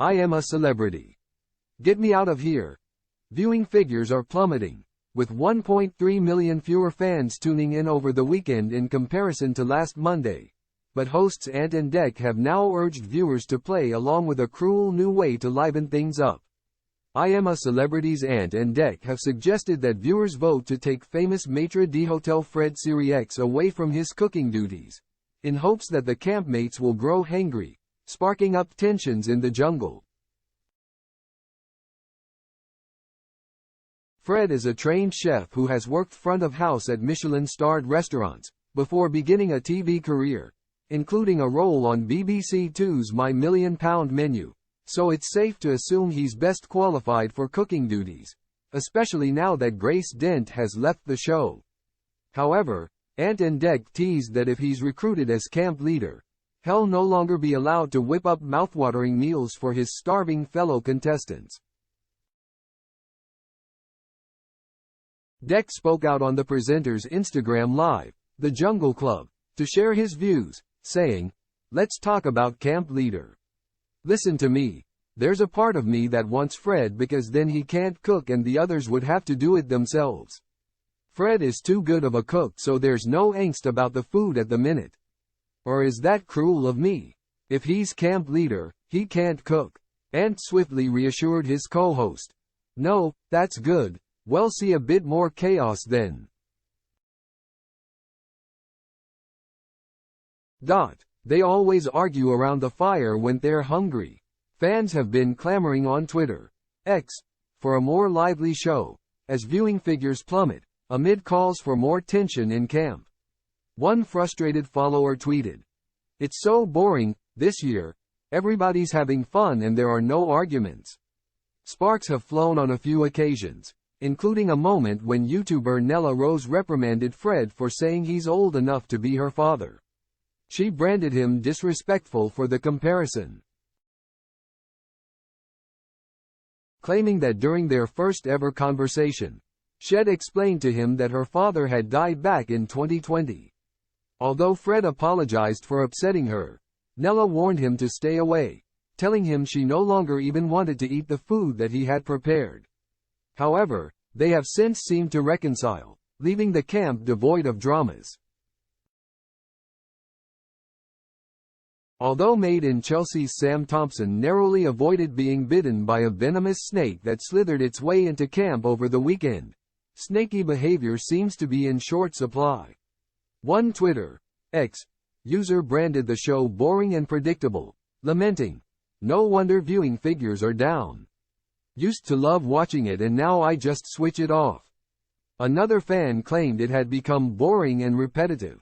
I am a celebrity. Get me out of here. Viewing figures are plummeting, with 1.3 million fewer fans tuning in over the weekend in comparison to last Monday. But hosts Ant and Dec have now urged viewers to play along with a cruel new way to liven things up. I Am a Celebrity's Ant and Dec have suggested that viewers vote to take famous maitre d'hotel Fred Sirieix away from his cooking duties, in hopes that the campmates will grow hangry, sparking up tensions in the jungle. Fred is a trained chef who has worked front of house at Michelin-starred restaurants, before beginning a TV career, including a role on BBC Two's My £1 Million Menu, so it's safe to assume he's best qualified for cooking duties, especially now that Grace Dent has left the show. However, Ant and Dec teased that if he's recruited as camp leader, he'll no longer be allowed to whip up mouthwatering meals for his starving fellow contestants. Dec spoke out on the presenter's Instagram Live, The Jungle Club, to share his views, saying, "Let's talk about camp leader. Listen to me. There's a part of me that wants Fred because then he can't cook and the others would have to do it themselves. Fred is too good of a cook, so there's no angst about the food at the minute. Or is that cruel of me? If he's camp leader, he can't cook." Ant swiftly reassured his co-host. "No, that's good. We'll see a bit more chaos then." They always argue around the fire when they're hungry. Fans have been clamoring on Twitter, X, for a more lively show, as viewing figures plummet, amid calls for more tension in camp. One frustrated follower tweeted, "It's so boring, this year. Everybody's having fun and there are no arguments." Sparks have flown on a few occasions, including a moment when YouTuber Nella Rose reprimanded Fred for saying he's old enough to be her father. She branded him disrespectful for the comparison, claiming that during their first ever conversation, Shed explained to him that her father had died back in 2020. Although Fred apologized for upsetting her, Nella warned him to stay away, telling him she no longer even wanted to eat the food that he had prepared. However, they have since seemed to reconcile, leaving the camp devoid of dramas. Although Made in Chelsea's Sam Thompson narrowly avoided being bitten by a venomous snake that slithered its way into camp over the weekend, snaky behavior seems to be in short supply. One Twitter, X, user branded the show boring and predictable, lamenting, "No wonder viewing figures are down. Used to love watching it and now I just switch it off." Another fan claimed it had become boring and repetitive.